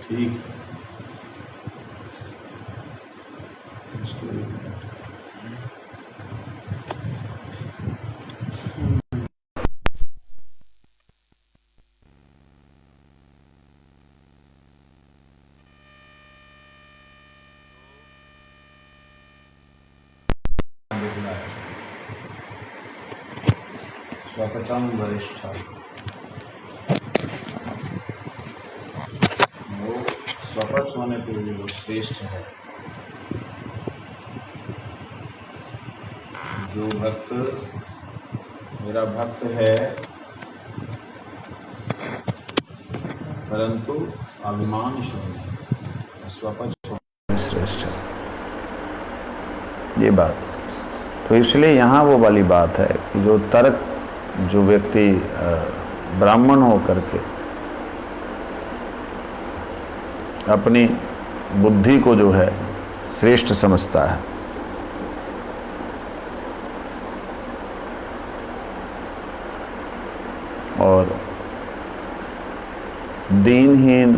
ठीक है। स्वपचम वरिष्ठ, वो स्वपच होने के लिए वो श्रेष्ठ है। जो भक्त मेरा भक्त है परंतु अभिमान शून्य, स्वपच होने श्रेष्ठ है, ये बात। तो इसलिए यहाँ वो वाली बात है कि जो तर्क, जो व्यक्ति ब्राह्मण हो करके अपनी बुद्धि को जो है श्रेष्ठ समझता है, और दीनहीन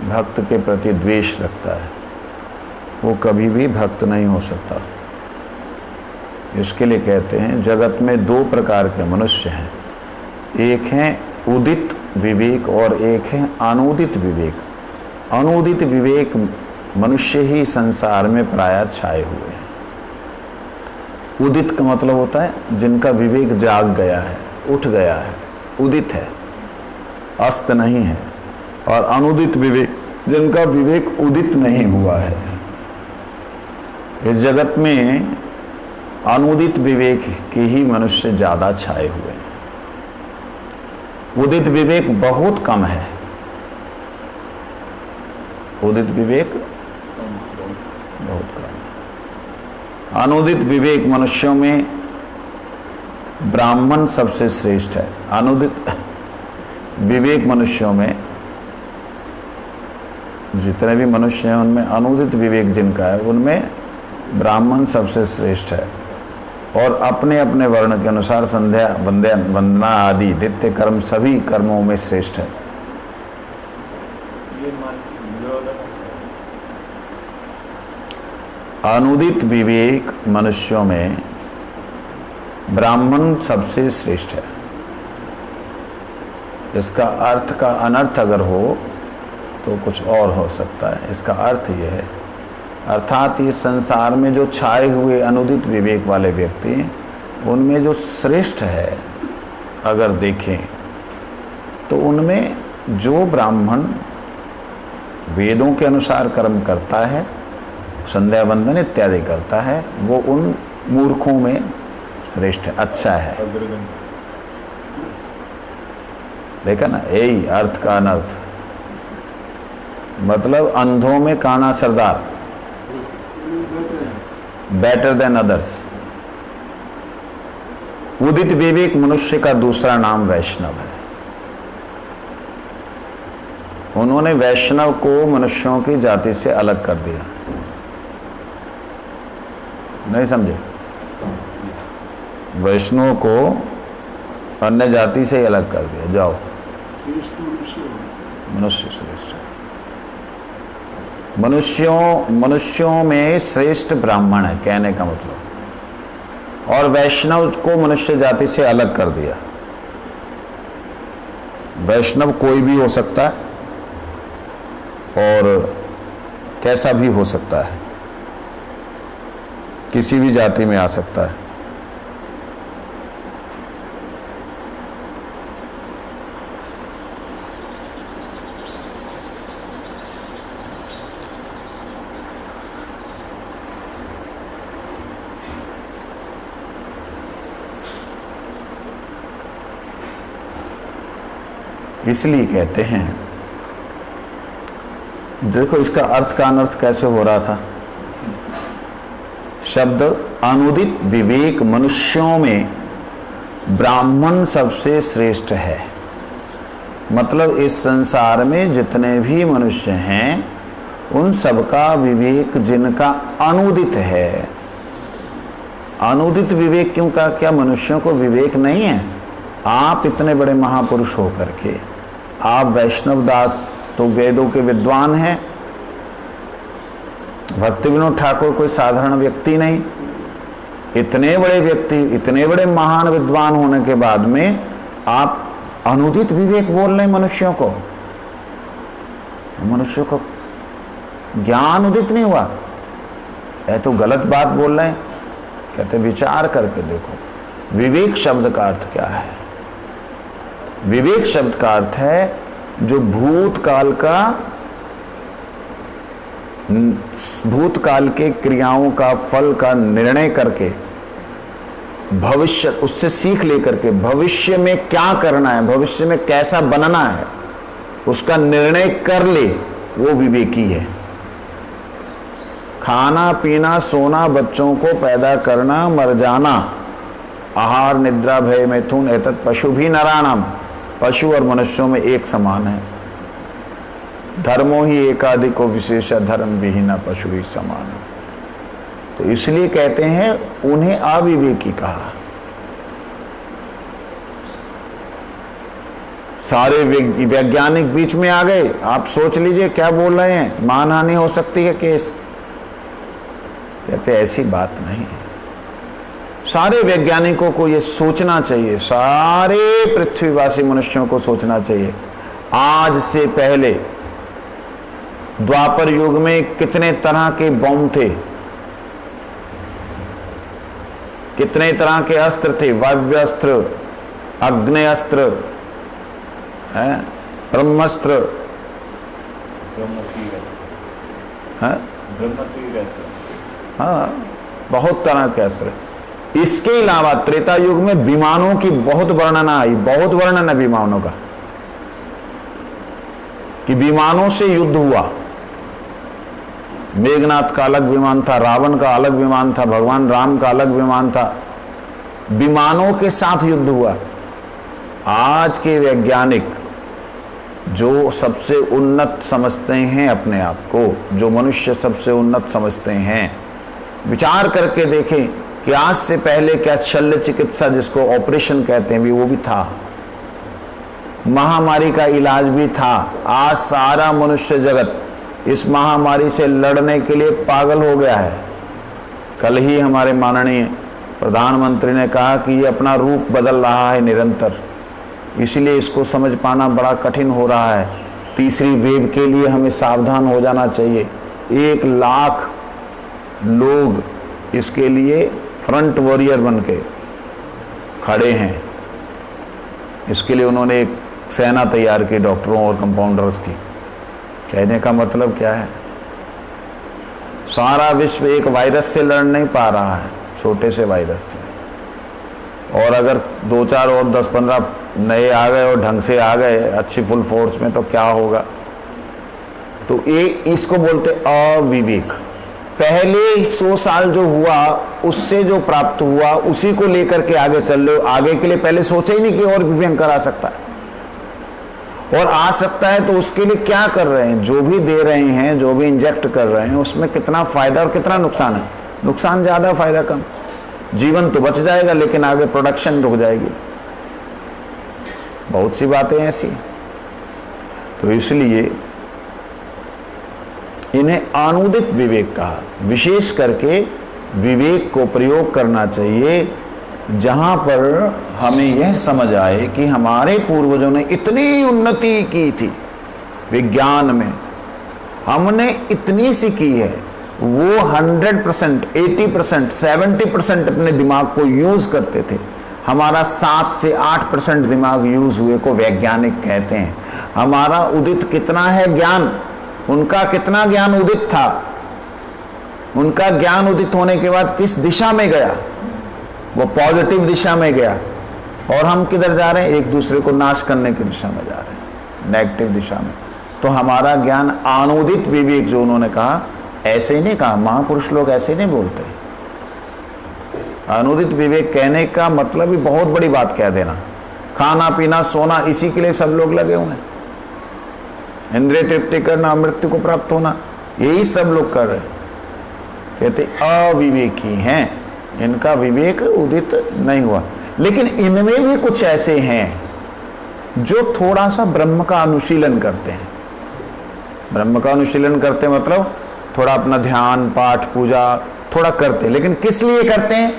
भक्त के प्रति द्वेष रखता है, वो कभी भी भक्त नहीं हो सकता। इसके लिए कहते हैं जगत में दो प्रकार के मनुष्य हैं, एक है उदित विवेक और एक है अनुदित विवेक। अनुदित विवेक मनुष्य ही संसार में प्रायः छाए हुए हैं। उदित का मतलब होता है जिनका विवेक जाग गया है, उठ गया है, उदित है, अस्त नहीं है। और अनुदित विवेक जिनका विवेक उदित नहीं हुआ है। इस जगत में अनुदित विवेक के ही मनुष्य ज्यादा छाए हुए हैं, उदित विवेक बहुत कम है। उदित विवेक बहुत कम है। अनुदित विवेक मनुष्यों में ब्राह्मण सबसे श्रेष्ठ है। अनुदित विवेक मनुष्यों में जितने भी मनुष्य हैं उनमें अनुदित विवेक जिनका है उनमें ब्राह्मण सबसे श्रेष्ठ है। और अपने अपने वर्ण के अनुसार संध्या वंदना आदि नित्य कर्म सभी कर्मों में श्रेष्ठ है। अनुदित विवेक मनुष्यों में ब्राह्मण सबसे श्रेष्ठ है। इसका अर्थ का अनर्थ अगर हो तो कुछ और हो सकता है। इसका अर्थ यह है, अर्थात इस संसार में जो छाए हुए अनुदित विवेक वाले व्यक्ति हैं उनमें जो श्रेष्ठ है अगर देखें तो उनमें जो ब्राह्मण वेदों के अनुसार कर्म करता है, संध्या वंदन इत्यादि करता है, वो उन मूर्खों में श्रेष्ठ है, अच्छा है। देखा ना, यही अर्थ का अनर्थ। मतलब अंधों में काना सरदार, बेटर देन अदर्स। उदित विवेक मनुष्य का दूसरा नाम वैष्णव है। उन्होंने वैष्णव को मनुष्यों की जाति से अलग कर दिया। नहीं समझे? वैष्णव को अन्य जाति से ही अलग कर दिया। जाओ, मनुष्य श्रेष्ठ। मनुष्यों में श्रेष्ठ ब्राह्मण है, कहने का मतलब। और वैष्णव को मनुष्य जाति से अलग कर दिया। वैष्णव कोई भी हो सकता है और कैसा भी हो सकता है, किसी भी जाति में आ सकता है। इसलिए कहते हैं, देखो इसका अर्थ का अनर्थ कैसे हो रहा था। शब्द अनुदित विवेक मनुष्यों में ब्राह्मण सबसे श्रेष्ठ है। मतलब इस संसार में जितने भी मनुष्य हैं उन सबका विवेक जिनका अनुदित है। अनुदित विवेक क्यों कहा? क्या मनुष्यों को विवेक नहीं है? आप इतने बड़े महापुरुष होकर के आप वैष्णव दास तो वेदों के विद्वान हैं। भक्ति विनोद ठाकुर कोई साधारण व्यक्ति नहीं, इतने बड़े व्यक्ति, इतने बड़े महान विद्वान होने के बाद में आप अनुदित विवेक बोल रहे हैं मनुष्यों को। मनुष्यों को ज्ञान उदित नहीं हुआ, है तो गलत बात बोल रहे हैं। कहते विचार करके देखो, विवेक शब्द का अर्थ क्या है? विवेक शब्द का अर्थ है जो भूतकाल के क्रियाओं का फल का निर्णय करके भविष्य, उससे सीख लेकर के भविष्य में क्या करना है, भविष्य में कैसा बनना है, उसका निर्णय कर ले, वो विवेकी है। खाना पीना सोना, बच्चों को पैदा करना, मर जाना, आहार निद्रा भय मैथुन एतत् पशु भी नराणाम, पशु और मनुष्यों में एक समान है। धर्मो ही एकाधिको विशेष धर्म विहीना पशु ही समान है। तो इसलिए कहते हैं उन्हें अविवेकी कहा। सारे वैज्ञानिक बीच में आ गए, आप सोच लीजिए क्या बोल रहे हैं, मानहानि हो सकती है केस। कहते ऐसी बात नहीं, सारे वैज्ञानिकों को ये सोचना चाहिए, सारे पृथ्वीवासी मनुष्यों को सोचना चाहिए। आज से पहले द्वापर युग में कितने तरह के बम थे, कितने तरह के अस्त्र थे, वायव्यास्त्र, आग्नेयास्त्र, ब्रह्मास्त्र, हाँ, बहुत तरह के अस्त्र। इसके अलावा त्रेता युग में विमानों की बहुत वर्णना आई, बहुत वर्णन है विमानों का, कि विमानों से युद्ध हुआ। मेघनाथ का अलग विमान था, रावण का अलग विमान था, भगवान राम का अलग विमान था, विमानों के साथ युद्ध हुआ। आज के वैज्ञानिक जो सबसे उन्नत समझते हैं अपने आप को, जो मनुष्य सबसे उन्नत समझते हैं, विचार करके देखें कि आज से पहले क्या शल्य चिकित्सा, जिसको ऑपरेशन कहते हैं, वो भी था, महामारी का इलाज भी था। आज सारा मनुष्य जगत इस महामारी से लड़ने के लिए पागल हो गया है। कल ही हमारे माननीय प्रधानमंत्री ने कहा कि ये अपना रूप बदल रहा है निरंतर, इसलिए इसको समझ पाना बड़ा कठिन हो रहा है। तीसरी वेव के लिए हमें सावधान हो जाना चाहिए। 1 लाख लोग इसके लिए फ्रंट वॉरियर बन के खड़े हैं। इसके लिए उन्होंने एक सेना तैयार की, डॉक्टरों और कंपाउंडर्स की। कहने का मतलब क्या है, सारा विश्व एक वायरस से लड़ नहीं पा रहा है, छोटे से वायरस से। और अगर 2-4 और 10-15 नए आ गए और ढंग से आ गए अच्छी फुल फोर्स में, तो क्या होगा? तो ये इसको बोलते अविवेक। पहले 100 साल जो हुआ, उससे जो प्राप्त हुआ, उसी को लेकर के आगे चल रहे हो। आगे के लिए पहले सोचा ही नहीं कि और भी भयंकर आ सकता है और आ सकता है, तो उसके लिए क्या कर रहे हैं? जो भी दे रहे हैं, जो भी इंजेक्ट कर रहे हैं, उसमें कितना फायदा और कितना नुकसान है? नुकसान ज्यादा, फायदा कम। जीवन तो बच जाएगा, लेकिन आगे प्रोडक्शन रुक जाएगी। बहुत सी बातें ऐसी। तो इसलिए इन्हें अनुदित विवेक कहा। विशेष करके विवेक को प्रयोग करना चाहिए जहां पर हमें यह समझ आए कि हमारे पूर्वजों ने इतनी उन्नति की थी विज्ञान में, हमने इतनी सी की है, वो 100%, 80%, 70% अपने दिमाग को यूज करते थे। हमारा 7 से 8% दिमाग यूज हुए को वैज्ञानिक कहते हैं। हमारा उदित कितना है ज्ञान, उनका कितना ज्ञान उदित था, उनका ज्ञान उदित होने के बाद किस दिशा में गया? वो पॉजिटिव दिशा में गया। और हम किधर जा रहे हैं? एक दूसरे को नाश करने की दिशा में जा रहे हैं, नेगेटिव दिशा में। तो हमारा ज्ञान अनुदित विवेक, जो उन्होंने कहा, ऐसे ही नहीं कहा, महापुरुष लोग ऐसे नहीं बोलते। अनुदित विवेक कहने का मतलब ही बहुत बड़ी बात कह देना। खाना पीना सोना, इसी के लिए सब लोग लगे हुए हैं। इंद्रिय तृप्ति करना, मृत्यु को प्राप्त होना, यही सब लोग कर रहे हैं। कहते अविवेकी हैं, इनका विवेक उदित नहीं हुआ। लेकिन इनमें भी कुछ ऐसे हैं जो थोड़ा सा ब्रह्म का अनुशीलन करते हैं। ब्रह्म का अनुशीलन करते मतलब थोड़ा अपना ध्यान पाठ पूजा थोड़ा करते, लेकिन किस लिए करते हैं?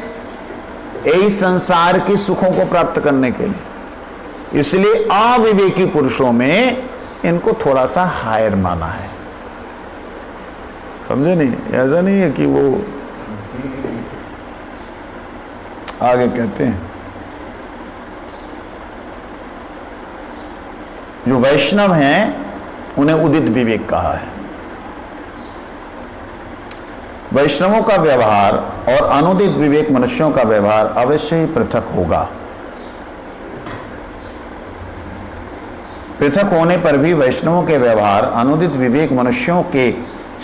यही संसार के सुखों को प्राप्त करने के लिए। इसलिए अविवेकी पुरुषों में इनको थोड़ा सा हायर माना है। समझे नहीं? ऐसा नहीं है कि वो आगे कहते हैं जो वैष्णव हैं उन्हें उदित विवेक कहा है। वैष्णवों का व्यवहार और अनुदित विवेक मनुष्यों का व्यवहार अवश्य ही पृथक होगा। पृथक होने पर भी वैष्णवों के व्यवहार अनुदित विवेक मनुष्यों के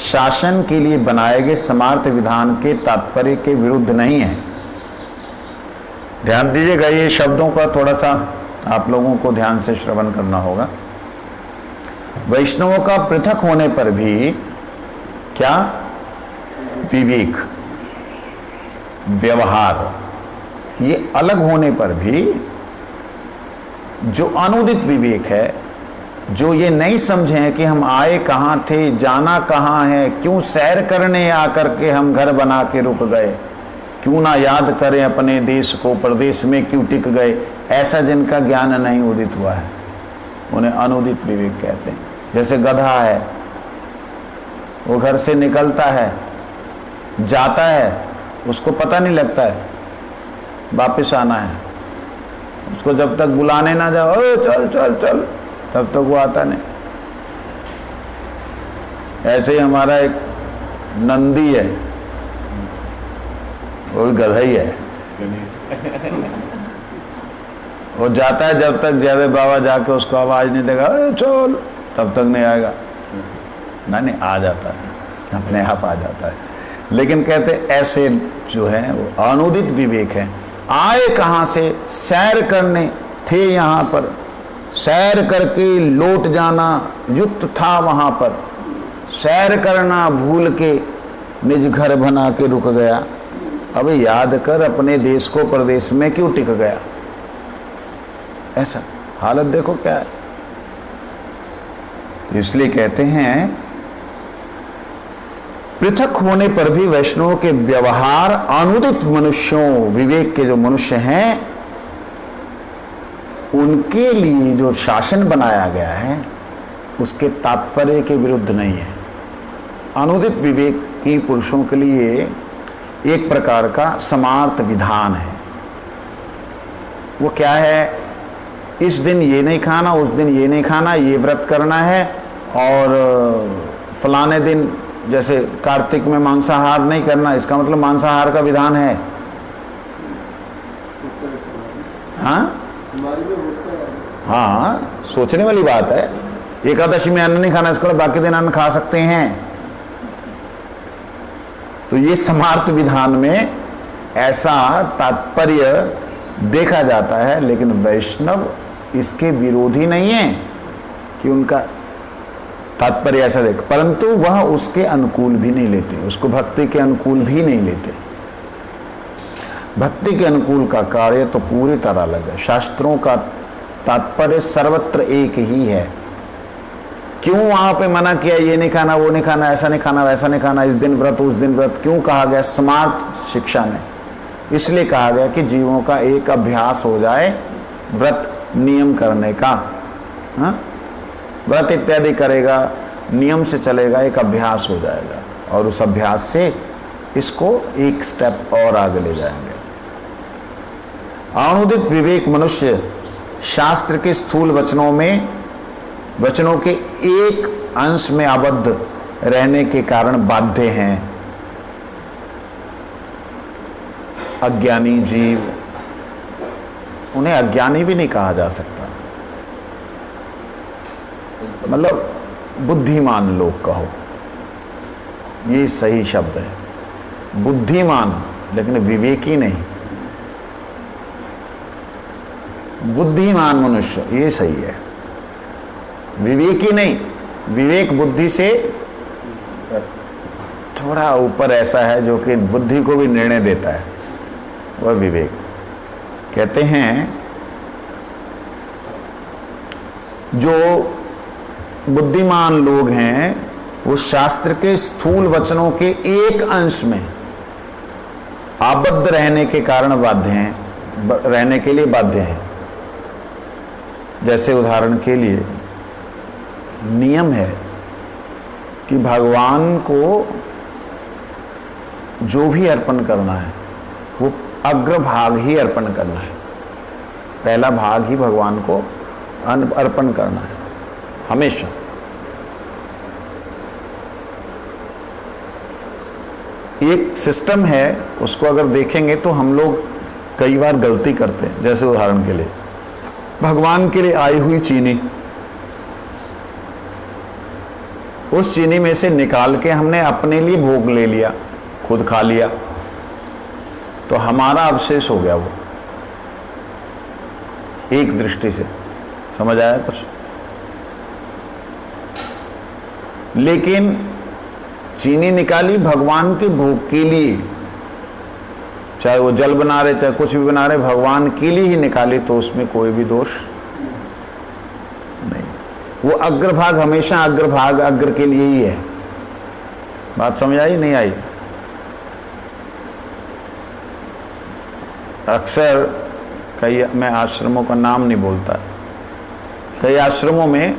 शासन के लिए बनाए गए समार्थ विधान के तात्पर्य के विरुद्ध नहीं है। ध्यान दीजिएगा, ये शब्दों का थोड़ा सा आप लोगों को ध्यान से श्रवण करना होगा। वैष्णवों का पृथक होने पर भी क्या? विवेक, व्यवहार, ये अलग होने पर भी जो अनुदित विवेक है, जो ये नहीं समझे कि हम आए कहाँ थे, जाना कहाँ है, क्यों सैर करने आकर के हम घर बना के रुक गए, क्यों ना याद करें अपने देश को, प्रदेश में क्यों टिक गए, ऐसा जिनका ज्ञान नहीं उदित हुआ है उन्हें अनुदित विवेक कहते हैं। जैसे गधा है, वो घर से निकलता है, जाता है, उसको पता नहीं लगता है वापस आना है। उसको जब तक बुलाने ना जाओ, चल चल चल, तब तक वो आता नहीं। ऐसे ही हमारा एक नंदी है, वो गधा ही है। वो जाता है जब तक जय बाबा जाके उसको आवाज नहीं देगा चल, तब तक नहीं आएगा। नहीं, आ जाता है, अपने आप आ जाता है। लेकिन कहते ऐसे जो है वो अनुदित विवेक है। आए कहाँ से? सैर करने थे, यहाँ पर सैर करके लौट जाना युक्त था, वहाँ पर सैर करना भूल के निज घर बना के रुक गया। अब याद कर अपने देश को, प्रदेश में क्यों टिक गया? ऐसा हालत देखो क्या है। इसलिए कहते हैं पृथक होने पर भी वैष्णवों के व्यवहार अनुदित मनुष्यों, विवेक के जो मनुष्य हैं, उनके लिए जो शासन बनाया गया है उसके तात्पर्य के विरुद्ध नहीं है। अनुदित विवेक की पुरुषों के लिए एक प्रकार का समार्थ विधान है। वो क्या है? इस दिन ये नहीं खाना, उस दिन ये नहीं खाना, ये व्रत करना है, और फलाने दिन जैसे कार्तिक में मांसाहार नहीं करना, इसका मतलब मांसाहार का विधान है। हाँ, सोचने वाली बात है। एकादशी में अन्न नहीं खाना, इसका मतलब बाकी दिन अन्न खा सकते हैं। तो ये समार्थ विधान में ऐसा तात्पर्य देखा जाता है, लेकिन वैष्णव इसके विरोधी नहीं है कि उनका तात्पर्य ऐसा देख, परंतु वह उसके अनुकूल भी नहीं लेते, उसको भक्ति के अनुकूल भी नहीं लेते। भक्ति के अनुकूल का कार्य तो पूरी तरह अलग है। शास्त्रों का तात्पर्य सर्वत्र एक ही है। क्यों वहां पे मना किया, ये नहीं खाना, वो नहीं खाना, ऐसा नहीं खाना, वैसा नहीं खाना, इस दिन व्रत, उस दिन व्रत, क्यों कहा गया? समार्थ शिक्षा में इसलिए कहा गया कि जीवों का एक अभ्यास हो जाए व्रत नियम करने का। हाँ, व्रत इत्यादि करेगा, नियम से चलेगा, एक अभ्यास हो जाएगा, और उस अभ्यास से इसको एक स्टेप और आगे ले जाएंगे। अनुदित विवेक मनुष्य शास्त्र के स्थूल वचनों के एक अंश में आबद्ध रहने के कारण बाध्य हैं। अज्ञानी जीव, उन्हें अज्ञानी भी नहीं कहा जा सकता, मतलब बुद्धिमान लोग कहो, ये सही शब्द है। बुद्धिमान, लेकिन विवेकी नहीं। बुद्धिमान मनुष्य, ये सही है, विवेकी नहीं। विवेक बुद्धि से थोड़ा ऊपर ऐसा है जो कि बुद्धि को भी निर्णय देता है, वह विवेक। कहते हैं जो बुद्धिमान लोग हैं वो शास्त्र के स्थूल वचनों के एक अंश में आबद्ध रहने के कारण बाध्य हैं, रहने के लिए बाध्य हैं। जैसे उदाहरण के लिए नियम है कि भगवान को जो भी अर्पण करना है वो अग्रभाग ही अर्पण करना है, पहला भाग ही भगवान को अर्पण करना है हमेशा। एक सिस्टम है, उसको अगर देखेंगे तो हम लोग कई बार गलती करते हैं। जैसे उदाहरण के लिए भगवान के लिए आई हुई चीनी, उस चीनी में से निकाल के हमने अपने लिए भोग ले लिया, खुद खा लिया, तो हमारा अवशेष हो गया वो। एक दृष्टि से समझ आया कुछ? लेकिन चीनी निकाली भगवान के भोग के लिए, चाहे वो जल बना रहे चाहे कुछ भी बना रहे, भगवान के लिए ही निकाली, तो उसमें कोई भी दोष नहीं। वो अग्रभाग हमेशा अग्रभाग अग्र के लिए ही है। बात समझ आई नहीं आई? अक्सर कई, मैं आश्रमों का नाम नहीं बोलता, कई आश्रमों में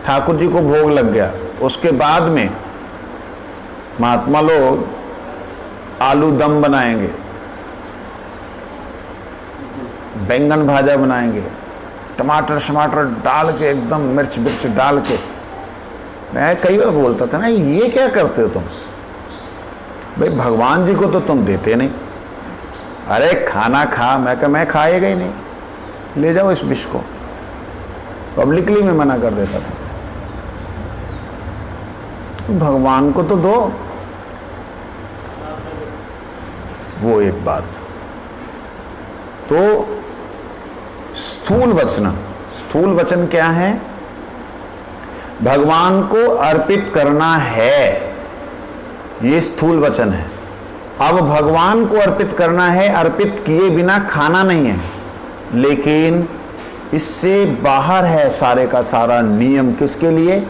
ठाकुर जी को भोग लग गया, उसके बाद में महात्मा लोग आलू दम बनाएंगे, बैंगन भाजा बनाएंगे, टमाटर शमाटर डाल के एकदम मिर्च विर्च डाल के। मैं कई बार बोलता था ना, ये क्या करते हो तुम भाई, भगवान जी को तो तुम देते नहीं। अरे खाना खा, मैं कहा मैं खाएगा ही नहीं, ले जाओ इस विष को। पब्लिकली मैं मना कर देता था, भगवान को तो दो। वो एक बात। तो स्थूल वचन, स्थूल वचन क्या है? भगवान को अर्पित करना है, ये स्थूल वचन है। अब भगवान को अर्पित करना है, अर्पित किए बिना खाना नहीं है। लेकिन इससे बाहर है सारे का सारा नियम, किसके लिए?